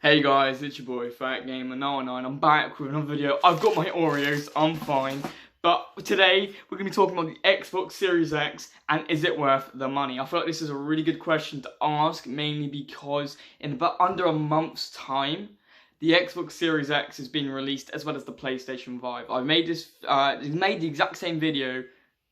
Hey guys, it's your boy FatGamer909. I'm back with another video. I've got my Oreos, I'm fine. But today we're going to be talking about the Xbox Series X and is it worth the money? I feel like this is a really good question to ask, mainly because in about under a month's time, the Xbox Series X has been released as well as the PlayStation 5. I made the exact same video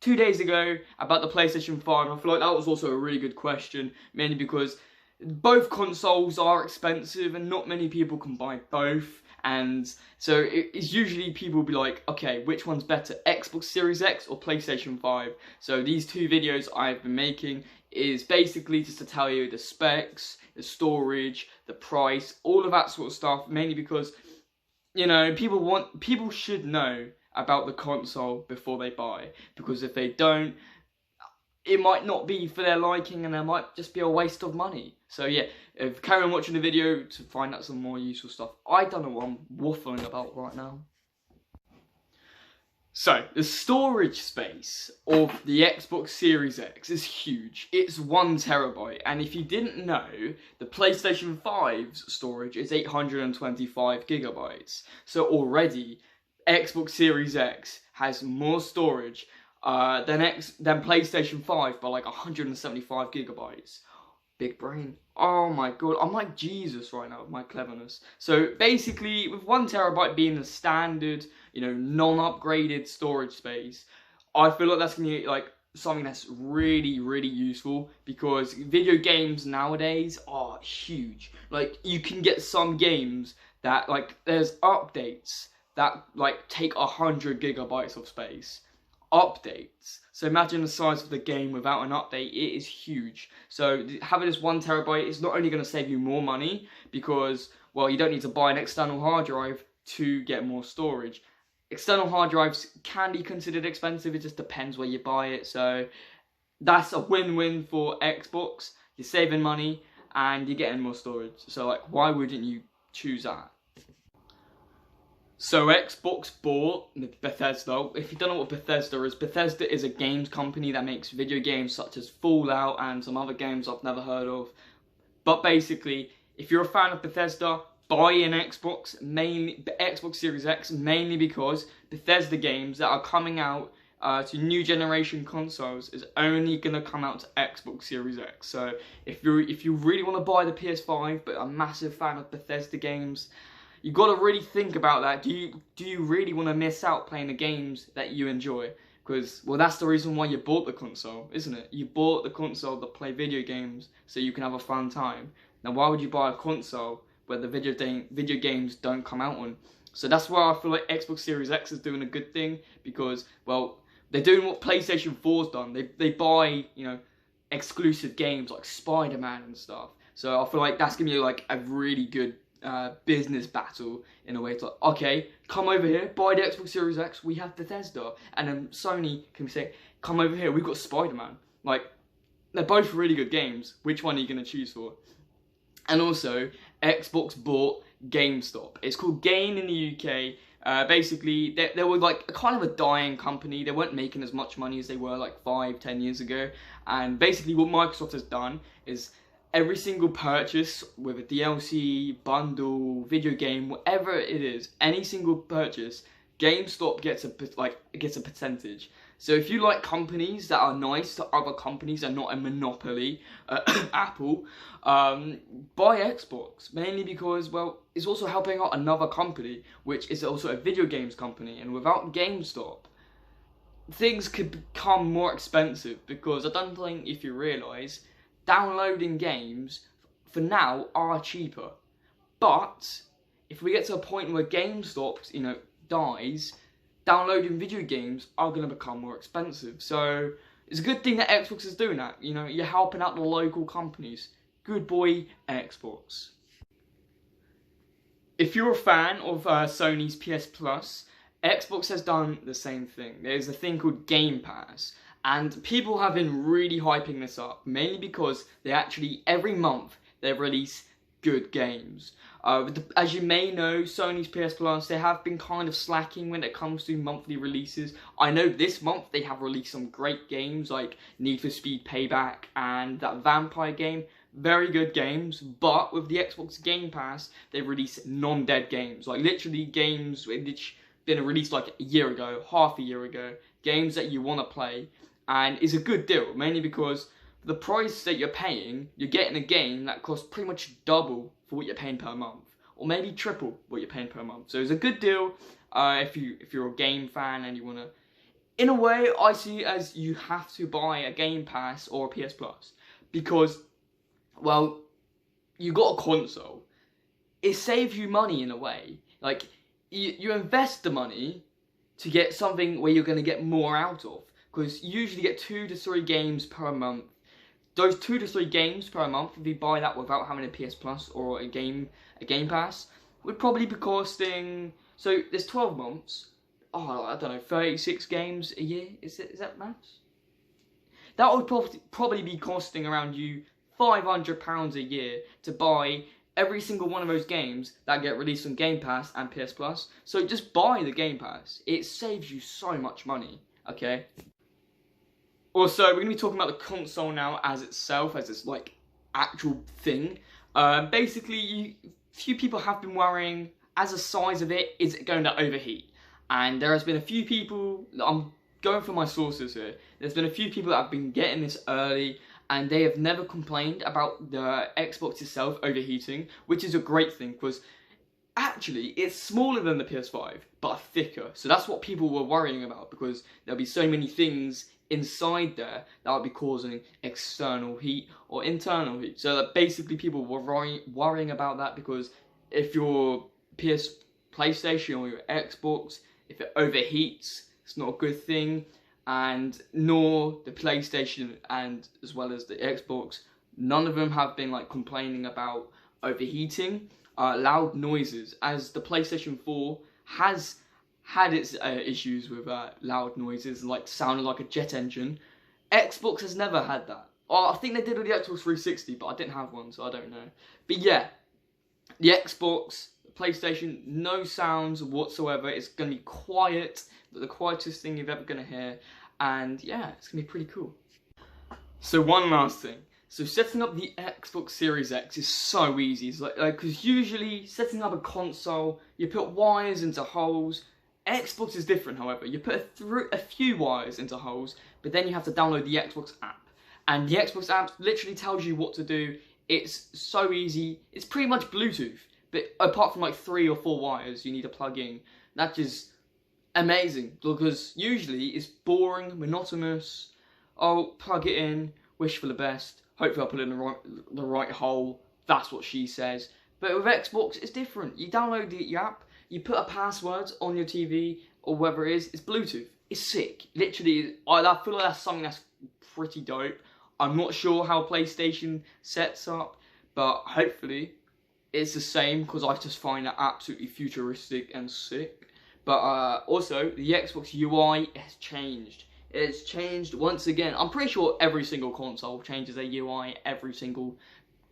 2 days ago about the PlayStation 5. I feel like that was also a really good question, mainly because both consoles are expensive and not many people can buy both, and so it's usually people will be like, okay, which one's better, Xbox Series X or PlayStation 5? So these two videos I've been making is basically just to tell you the specs, the storage, the price, all of that sort of stuff, mainly because, you know, people should know about the console before they buy, because if they don't, it might not be for their liking and it might just be a waste of money. So yeah, carry on watching the video to find out some more useful stuff. I don't know what I'm waffling about right now. So, the storage space of the Xbox Series X is huge. It's 1 terabyte, and if you didn't know, the PlayStation 5's storage is 825 gigabytes. So already, Xbox Series X has more storage than PlayStation 5 by like 175 gigabytes. Big brain. Oh my god, I'm like Jesus right now with my cleverness. So basically, with 1 terabyte being the standard, you know, non-upgraded storage space, I feel like that's gonna be like something that's really, really useful, because video games nowadays are huge. Like, you can get some games that, like, there's updates that like take 100 gigabytes of space. Updates. So imagine the size of the game without an update. It is huge. So having this 1 terabyte is not only going to save you more money, because, well, you don't need to buy an external hard drive to get more storage. External hard drives can be considered expensive, it just depends where you buy it. So that's a win-win for Xbox. You're saving money and you're getting more storage. So, like, why wouldn't you choose that? So Xbox bought Bethesda. If you don't know what Bethesda is a games company that makes video games such as Fallout and some other games I've never heard of. But basically, if you're a fan of Bethesda, buy an Xbox Series X, mainly because Bethesda games that are coming out to new generation consoles is only gonna come out to Xbox Series X. So if you really want to buy the PS5 but a massive fan of Bethesda games, you got to really think about that. Do you really want to miss out playing the games that you enjoy? Because, well, that's the reason why you bought the console, isn't it? You bought the console to play video games so you can have a fun time. Now, why would you buy a console where the video games don't come out on? So that's why I feel like Xbox Series X is doing a good thing, because, well, they're doing what PlayStation 4's done. They buy, you know, exclusive games like Spider-Man and stuff. So I feel like that's going to be like a really good business battle in a way. It's like, okay, come over here, buy the Xbox Series X, we have Bethesda, and then Sony can say, come over here, we've got Spider-Man. Like, they're both really good games. Which one are you going to choose for? And also, Xbox bought GameStop. It's called Gain in the UK. Basically, they were like a kind of a dying company. They weren't making as much money as they were like 5-10 years ago. And basically what Microsoft has done is every single purchase with a DLC, bundle, video game, whatever it is, any single purchase, GameStop gets a percentage. So if you like companies that are nice to other companies and not a monopoly, Apple, buy Xbox, mainly because, well, it's also helping out another company, which is also a video games company, and without GameStop, things could become more expensive, because I don't think, if you realise, downloading games for now are cheaper. But if we get to a point where GameStop, you know, dies, downloading video games are going to become more expensive. So it's a good thing that Xbox is doing that. You know, you're helping out the local companies. Good boy, Xbox. If you're a fan of Sony's PS Plus, Xbox has done the same thing. There's a thing called Game Pass. And people have been really hyping this up, mainly because they actually, every month, they release good games. As you may know, Sony's PS Plus, they have been kind of slacking when it comes to monthly releases. I know this month they have released some great games like Need for Speed Payback and that vampire game. very good games, but with the Xbox Game Pass, they release non-dead games, like literally games which been released like a year ago, half a year ago, games that you want to play, and it's a good deal, mainly because for the price that you're paying, you're getting a game that costs pretty much double for what you're paying per month, or maybe triple what you're paying per month. So it's a good deal if you're a game fan and you want to. In a way, I see it as you have to buy a Game Pass or a PS Plus because, well, you got a console. It saves you money in a way. Like, you invest the money to get something where you're going to get more out of. Because you usually get 2 to 3 games per month. Those 2 to 3 games per month, if you buy that without having a PS Plus or a Game Pass, would probably be costing. So there's 12 months. Oh, I don't know, 36 games a year. Is that maths? That would probably be costing around you £500 a year to buy every single one of those games that get released on Game Pass and PS Plus. So just buy the Game Pass. It saves you so much money. Okay. Also, we're going to be talking about the console now as itself, as its like actual thing. Basically, few people have been worrying, as the size of it, is it going to overheat? And there has been a few people, I'm going for my sources here, there's been a few people that have been getting this early, and they have never complained about the Xbox itself overheating, which is a great thing, because actually, it's smaller than the PS5, but thicker. So that's what people were worrying about, because there'll be so many things inside there that would be causing external heat or internal heat. So that basically people were worrying about that, because if your PlayStation or your Xbox, if it overheats, it's not a good thing. And nor the PlayStation and as well as the Xbox, none of them have been like complaining about overheating. Loud noises, as the PlayStation 4 has had its issues with loud noises, like sounding like a jet engine. Xbox has never had that. Oh, I think they did with the Xbox 360, but I didn't have one, so I don't know. But yeah, the Xbox, the PlayStation, no sounds whatsoever. It's going to be quiet, the quietest thing you're ever going to hear. And yeah, it's going to be pretty cool. So one last thing. So setting up the Xbox Series X is so easy. It's like, because usually setting up a console, you put wires into holes. Xbox is different, however. You put a few wires into holes, but then you have to download the Xbox app. And the Xbox app literally tells you what to do. It's so easy. It's pretty much Bluetooth, but apart from like 3 or 4 wires you need to plug in. That is amazing, because usually it's boring, monotonous. Oh, plug it in, wish for the best. Hopefully I'll put it in the right hole. That's what she says. But with Xbox, it's different. You download the app, you put a password on your TV, or whatever it is, it's Bluetooth. It's sick. Literally, I feel like that's something that's pretty dope. I'm not sure how PlayStation sets up, but hopefully it's the same, because I just find it absolutely futuristic and sick. But also, the Xbox UI has changed. It's changed once again. I'm pretty sure every single console changes their UI, every single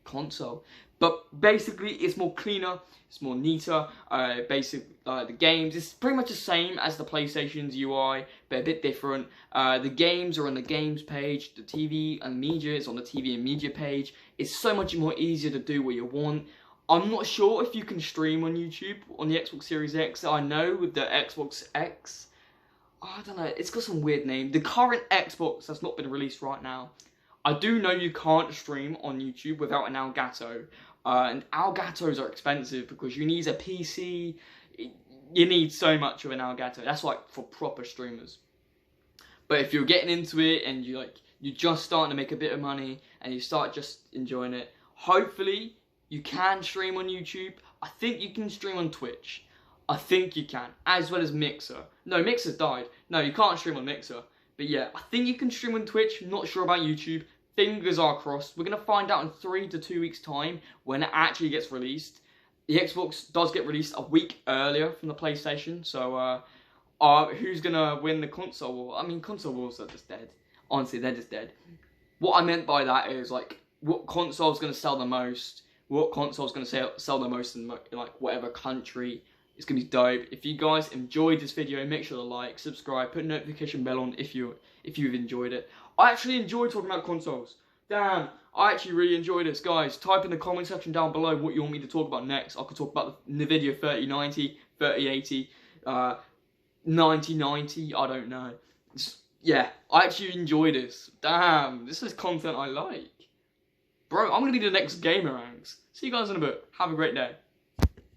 console. But basically, it's more cleaner, it's more neater. The games, it's pretty much the same as the PlayStation's UI, but a bit different. The games are on the games page, the TV and media is on the TV and media page. It's so much more easier to do what you want. I'm not sure if you can stream on YouTube on the Xbox Series X. I know with the Xbox X, I don't know, it's got some weird name. The current Xbox that's not been released right now, I do know you can't stream on YouTube without an Elgato. And Elgatos are expensive because you need a PC. You need so much of an Elgato. That's like for proper streamers. But if you're getting into it and you're just starting to make a bit of money and you start just enjoying it, hopefully you can stream on YouTube. I think you can stream on Twitch. I think you can, as well as Mixer. No, Mixer died. No, you can't stream on Mixer. But yeah, I think you can stream on Twitch. Not sure about YouTube. Fingers are crossed. We're going to find out in 3 to 2 weeks' time when it actually gets released. The Xbox does get released a week earlier from the PlayStation. So, who's going to win the console war? I mean, console wars are just dead. Honestly, they're just dead. What I meant by that is, like, what console is going to sell the most? What console is going to sell the most in, like, whatever country? It's going to be dope. If you guys enjoyed this video, make sure to like, subscribe, put a notification bell on if you've enjoyed it. I actually enjoy talking about consoles. Damn, I actually really enjoyed this, guys. Type in the comment section down below what you want me to talk about next. I could talk about the NVIDIA 3090, 3080, 9090, I don't know. Yeah, I actually enjoy this. Damn, this is content I like. Bro, I'm going to be the next Gamer Ranks. See you guys in a bit. Have a great day.